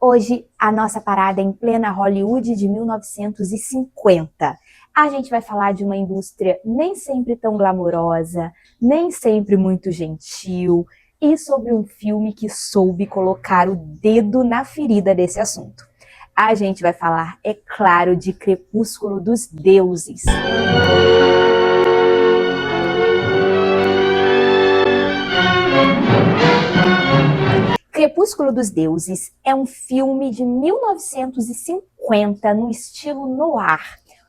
Hoje, a nossa parada é em plena Hollywood de 1950. A gente vai falar de uma indústria nem sempre tão glamourosa, nem sempre muito gentil, e sobre um filme que soube colocar o dedo na ferida desse assunto. A gente vai falar, é claro, de Crepúsculo dos Deuses. Crepúsculo dos Deuses é um filme de 1950 no estilo noir.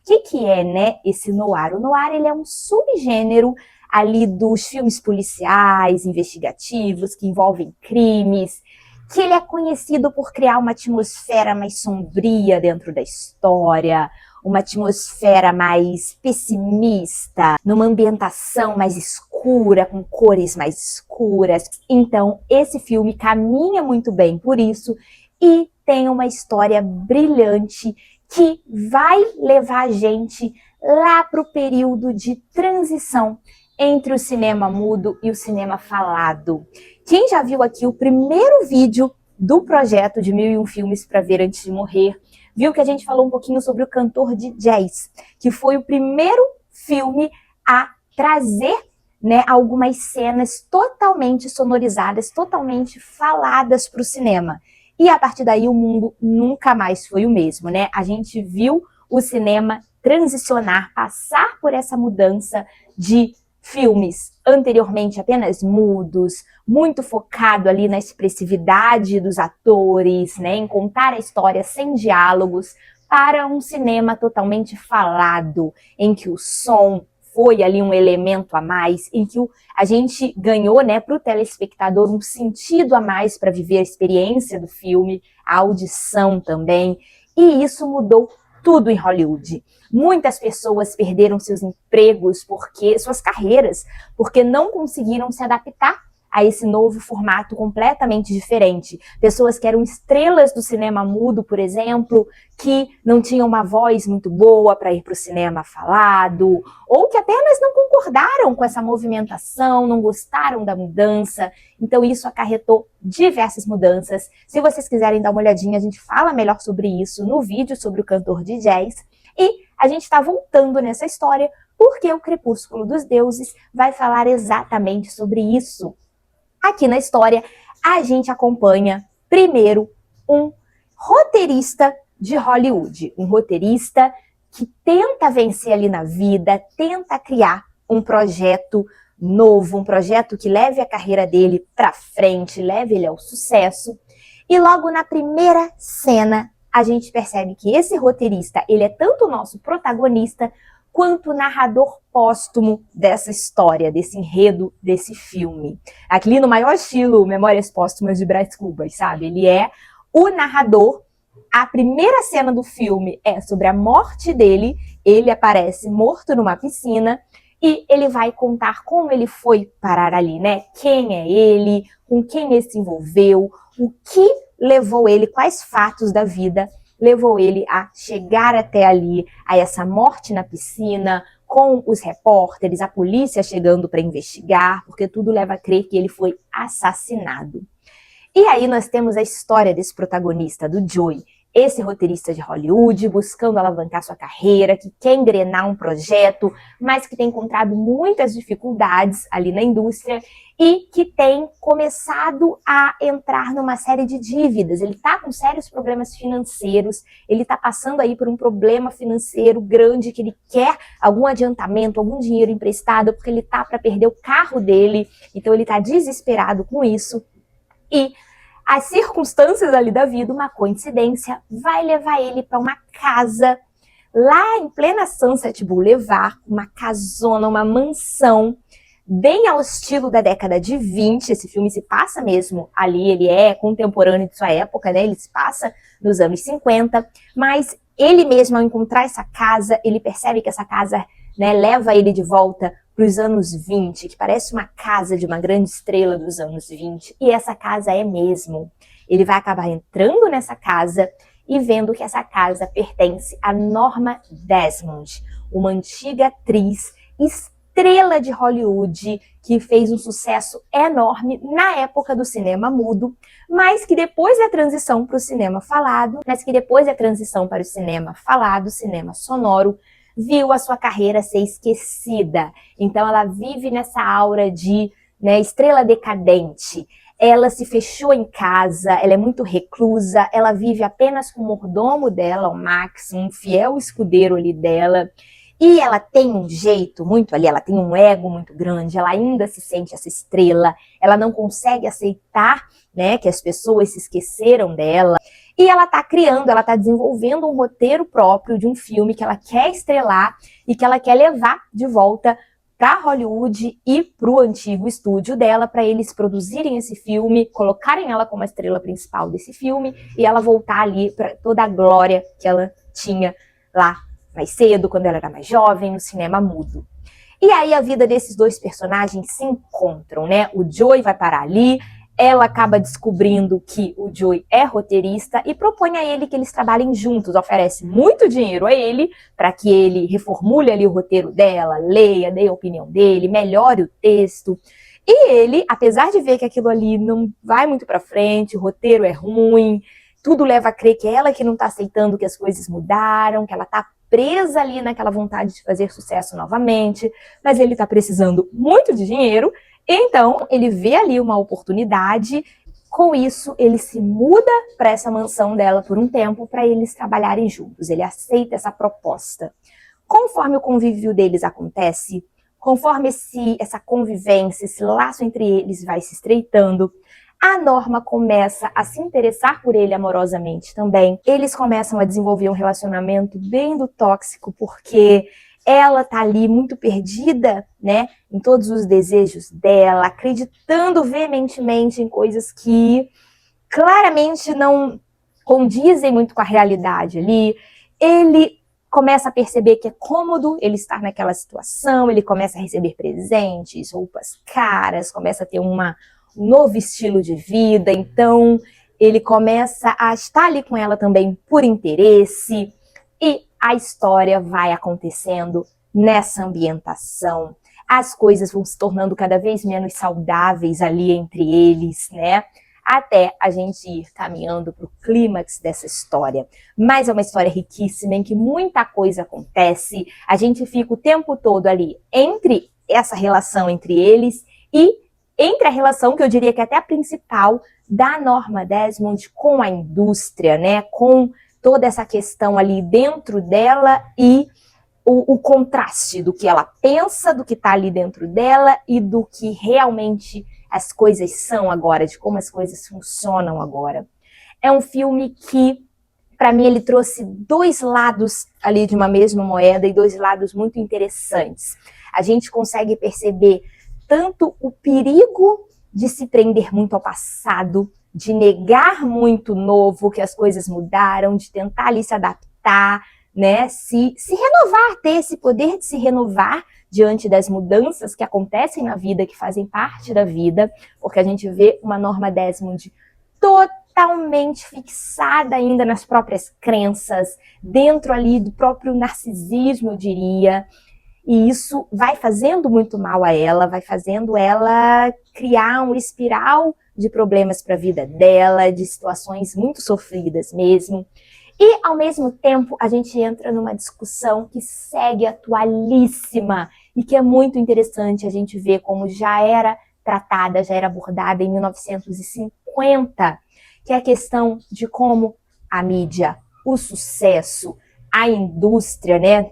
O que é, né, esse noir? O noir ele é um subgênero ali dos filmes policiais, investigativos, que envolvem crimes, que ele é conhecido por criar uma atmosfera mais sombria dentro da história, uma atmosfera mais pessimista, numa ambientação mais escura, com cores mais escuras. Então, esse filme caminha muito bem por isso e tem uma história brilhante que vai levar a gente lá para o período de transição entre o cinema mudo e o cinema falado. Quem já viu aqui o primeiro vídeo do projeto de 1001 Filmes para Ver Antes de Morrer, viu que a gente falou um pouquinho sobre o cantor de jazz, que foi o primeiro filme a trazer, né, algumas cenas totalmente sonorizadas, totalmente faladas para o cinema. E a partir daí o mundo nunca mais foi o mesmo, né? A gente viu o cinema transicionar, passar por essa mudança de filmes anteriormente apenas mudos, muito focado ali na expressividade dos atores, né, em contar a história sem diálogos, para um cinema totalmente falado, em que o som foi ali um elemento a mais, em que a gente ganhou, né, para o telespectador um sentido a mais para viver a experiência do filme, a audição também, e isso mudou tudo em Hollywood. Muitas pessoas perderam seus empregos, suas carreiras, porque não conseguiram se adaptar a esse novo formato completamente diferente. Pessoas que eram estrelas do cinema mudo, por exemplo, que não tinham uma voz muito boa para ir para o cinema falado, ou que apenas não concordaram com essa movimentação, não gostaram da mudança. Então isso acarretou diversas mudanças. Se vocês quiserem dar uma olhadinha, a gente fala melhor sobre isso no vídeo sobre o cantor de jazz. E a gente está voltando nessa história porque o Crepúsculo dos Deuses vai falar exatamente sobre isso. Aqui na história, a gente acompanha, primeiro, um roteirista de Hollywood. Um roteirista que tenta vencer ali na vida, tenta criar um projeto novo, um projeto que leve a carreira dele para frente, leve ele ao sucesso. E logo na primeira cena, a gente percebe que esse roteirista, ele é tanto o nosso protagonista, quanto narrador póstumo dessa história, desse enredo, desse filme. Aqui no maior estilo Memórias Póstumas de Brás Cubas, sabe? Ele é o narrador. A primeira cena do filme é sobre a morte dele, ele aparece morto numa piscina e ele vai contar como ele foi parar ali, né? Quem é ele, com quem ele se envolveu, o que levou ele, quais fatos da vida levou ele a chegar até ali, a essa morte na piscina, com os repórteres, a polícia chegando para investigar, porque tudo leva a crer que ele foi assassinado. E aí nós temos a história desse protagonista, do Joey, esse roteirista de Hollywood, buscando alavancar sua carreira, que quer engrenar um projeto, mas que tem encontrado muitas dificuldades ali na indústria e que tem começado a entrar numa série de dívidas. Ele está com sérios problemas financeiros, ele está passando aí por um problema financeiro grande, que ele quer algum adiantamento, algum dinheiro emprestado, porque ele está para perder o carro dele, então ele está desesperado com isso. E as circunstâncias ali da vida, uma coincidência, vai levar ele para uma casa lá em plena Sunset Boulevard, uma casona, uma mansão, bem ao estilo da década de 20. Esse filme se passa mesmo ali, ele é contemporâneo de sua época, né? Ele se passa nos anos 50, mas ele mesmo, ao encontrar essa casa, ele percebe que essa casa, né, leva ele de volta para os anos 20, que parece uma casa de uma grande estrela dos anos 20, e essa casa é mesmo. Ele vai acabar entrando nessa casa e vendo que essa casa pertence a Norma Desmond, uma antiga atriz, estrela de Hollywood, que fez um sucesso enorme na época do cinema mudo, mas que depois da transição para o cinema falado, cinema sonoro, viu a sua carreira ser esquecida. Então ela vive nessa aura de, né, estrela decadente. Ela se fechou em casa, ela é muito reclusa, ela vive apenas com o mordomo dela, o Max, um fiel escudeiro ali dela. E ela tem um jeito muito ali, ela tem um ego muito grande, ela ainda se sente essa estrela, ela não consegue aceitar, né, que as pessoas se esqueceram dela. E ela está criando, ela está desenvolvendo um roteiro próprio de um filme que ela quer estrelar e que ela quer levar de volta para Hollywood e para o antigo estúdio dela, para eles produzirem esse filme, colocarem ela como a estrela principal desse filme e ela voltar ali para toda a glória que ela tinha lá mais cedo, quando ela era mais jovem, no cinema mudo. E aí a vida desses dois personagens se encontram, né? O Joey vai parar ali, ela acaba descobrindo que o Joey é roteirista e propõe a ele que eles trabalhem juntos, oferece muito dinheiro a ele para que ele reformule ali o roteiro dela, leia, dê a opinião dele, melhore o texto. E ele, apesar de ver que aquilo ali não vai muito para frente, o roteiro é ruim, tudo leva a crer que é ela que não está aceitando que as coisas mudaram, que ela está presa ali naquela vontade de fazer sucesso novamente, mas ele está precisando muito de dinheiro, então ele vê ali uma oportunidade. Com isso, ele se muda para essa mansão dela por um tempo para eles trabalharem juntos, ele aceita essa proposta. Conforme o convívio deles acontece, conforme essa convivência, esse laço entre eles vai se estreitando, a Norma começa a se interessar por ele amorosamente também. Eles começam a desenvolver um relacionamento bem do tóxico, porque ela tá ali muito perdida, né, em todos os desejos dela, acreditando veementemente em coisas que claramente não condizem muito com a realidade ali. Ele começa a perceber que é cômodo ele estar naquela situação, ele começa a receber presentes, roupas caras, começa a ter um novo estilo de vida, então ele começa a estar ali com ela também por interesse e a história vai acontecendo nessa ambientação. As coisas vão se tornando cada vez menos saudáveis ali entre eles, né? Até a gente ir caminhando para o clímax dessa história. Mas é uma história riquíssima em que muita coisa acontece, a gente fica o tempo todo ali entre essa relação entre eles e entre a relação, que eu diria que é até a principal, da Norma Desmond com a indústria, né? Com toda essa questão ali dentro dela e o contraste do que ela pensa, do que está ali dentro dela e do que realmente as coisas são agora, de como as coisas funcionam agora. É um filme que, para mim, ele trouxe dois lados ali de uma mesma moeda e dois lados muito interessantes. A gente consegue perceber tanto o perigo de se prender muito ao passado, de negar muito o novo, que as coisas mudaram, de tentar ali se adaptar, né? Se renovar, ter esse poder de se renovar diante das mudanças que acontecem na vida, que fazem parte da vida, porque a gente vê uma Norma Desmond totalmente fixada ainda nas próprias crenças, dentro ali do próprio narcisismo, eu diria. E isso vai fazendo muito mal a ela, vai fazendo ela criar uma espiral de problemas para a vida dela, de situações muito sofridas mesmo. E, ao mesmo tempo, a gente entra numa discussão que segue atualíssima e que é muito interessante a gente ver como já era tratada, já era abordada em 1950, que é a questão de como a mídia, o sucesso, a indústria, né,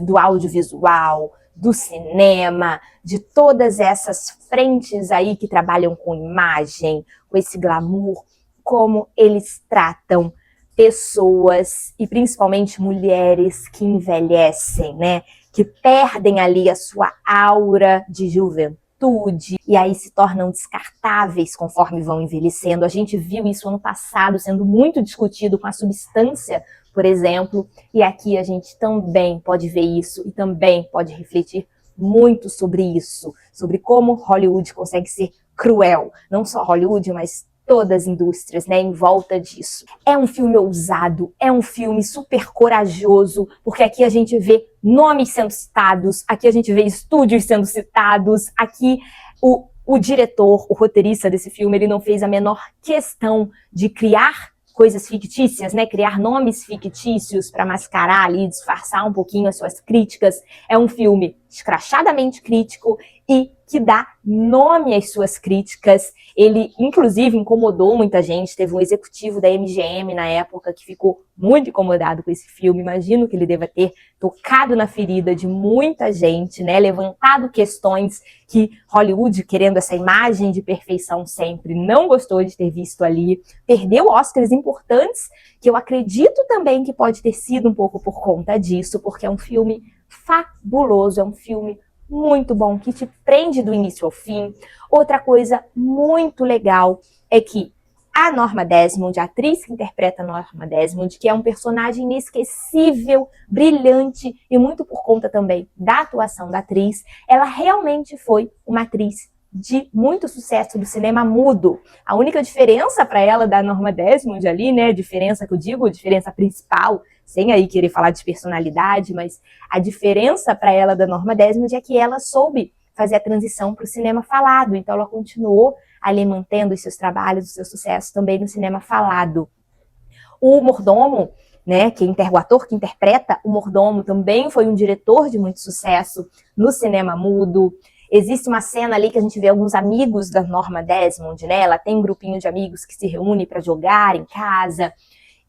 do audiovisual, do cinema, de todas essas frentes aí que trabalham com imagem, com esse glamour, como eles tratam pessoas, e principalmente mulheres que envelhecem, né? Que perdem ali a sua aura de juventude e aí se tornam descartáveis conforme vão envelhecendo. A gente viu isso ano passado sendo muito discutido com a substância, por exemplo, e aqui a gente também pode ver isso e também pode refletir muito sobre isso, sobre como Hollywood consegue ser cruel. Não só Hollywood, mas todas as indústrias, né, em volta disso. É um filme ousado, é um filme super corajoso, porque aqui a gente vê nomes sendo citados, aqui a gente vê estúdios sendo citados, aqui o diretor, o roteirista desse filme, ele não fez a menor questão de criar coisas fictícias, né? Criar nomes fictícios para mascarar ali, disfarçar um pouquinho as suas críticas. É um filme escrachadamente crítico e que dá nome às suas críticas. Ele, inclusive, incomodou muita gente. Teve um executivo da MGM na época que ficou muito incomodado com esse filme. Imagino que ele deva ter tocado na ferida de muita gente, né? Levantado questões que Hollywood, querendo essa imagem de perfeição sempre, não gostou de ter visto ali. Perdeu Oscars importantes, que eu acredito também que pode ter sido um pouco por conta disso, porque é um filme fabuloso, é um filme muito bom, que te prende do início ao fim. Outra coisa muito legal é que a Norma Desmond, a atriz que interpreta a Norma Desmond, que é um personagem inesquecível, brilhante, e muito por conta também da atuação da atriz, ela realmente foi uma atriz de muito sucesso do cinema mudo. A única diferença para ela da Norma Desmond ali, né, diferença que eu digo, diferença principal, sem aí querer falar de personalidade, mas a diferença para ela da Norma Desmond é que ela soube fazer a transição para o cinema falado, então ela continuou ali mantendo os seus trabalhos, o seu sucesso também no cinema falado. O mordomo, né, o ator que interpreta o mordomo também foi um diretor de muito sucesso no cinema mudo. Existe uma cena ali que a gente vê alguns amigos da Norma Desmond, né? Ela tem um grupinho de amigos que se reúne para jogar em casa.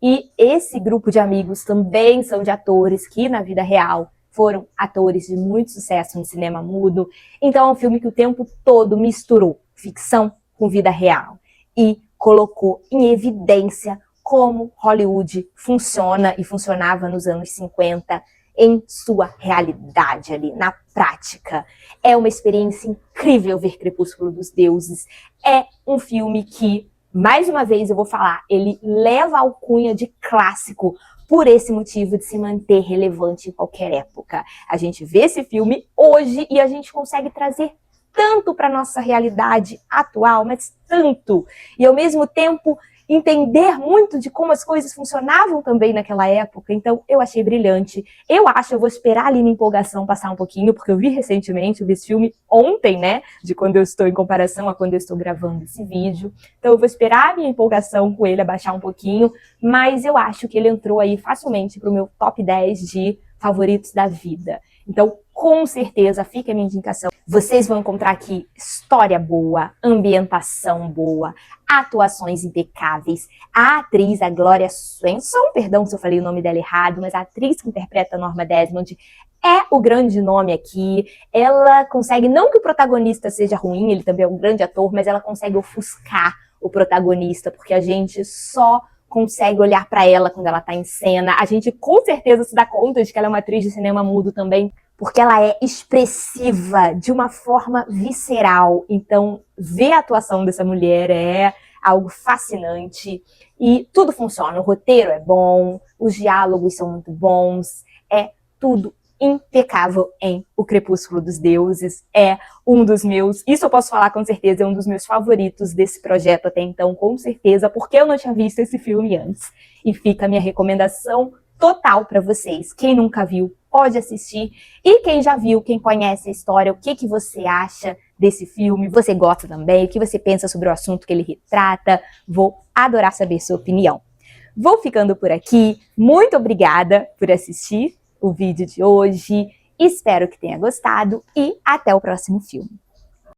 E esse grupo de amigos também são de atores que, na vida real, foram atores de muito sucesso no cinema mudo. Então é um filme que o tempo todo misturou ficção com vida real e colocou em evidência como Hollywood funciona e funcionava nos anos 50 em sua realidade ali, na prática. É uma experiência incrível ver Crepúsculo dos Deuses. É um filme que, mais uma vez eu vou falar, ele leva a alcunha de clássico por esse motivo de se manter relevante em qualquer época. A gente vê esse filme hoje e a gente consegue trazer tanto para a nossa realidade atual, mas tanto. E ao mesmo tempo entender muito de como as coisas funcionavam também naquela época. Então eu achei brilhante. Eu vou esperar ali minha empolgação passar um pouquinho, porque eu vi recentemente, eu vi esse filme ontem, né, de quando eu estou em comparação a quando eu estou gravando esse vídeo. Então eu vou esperar minha empolgação com ele abaixar um pouquinho, mas eu acho que ele entrou aí facilmente para o meu top 10 de favoritos da vida. Então, com certeza, fica a minha indicação. Vocês vão encontrar aqui história boa, ambientação boa, atuações impecáveis. A atriz, a Gloria Swanson, perdão se eu falei o nome dela errado, mas a atriz que interpreta a Norma Desmond é o grande nome aqui. Ela consegue, não que o protagonista seja ruim, ele também é um grande ator, mas ela consegue ofuscar o protagonista, porque a gente só consegue olhar para ela quando ela está em cena. A gente com certeza se dá conta de que ela é uma atriz de cinema mudo também, porque ela é expressiva de uma forma visceral. Então, ver a atuação dessa mulher é algo fascinante e tudo funciona. O roteiro é bom, os diálogos são muito bons, é tudo impecável em O Crepúsculo dos Deuses. É um dos meus, isso eu posso falar com certeza, é um dos meus favoritos desse projeto até então, com certeza, porque eu não tinha visto esse filme antes. E fica a minha recomendação total para vocês. Quem nunca viu, pode assistir. E quem já viu, quem conhece a história, o que você acha desse filme? Você gosta também? O que você pensa sobre o assunto que ele retrata? Vou adorar saber sua opinião. Vou ficando por aqui. Muito obrigada por assistir o vídeo de hoje. Espero que tenha gostado e até o próximo filme.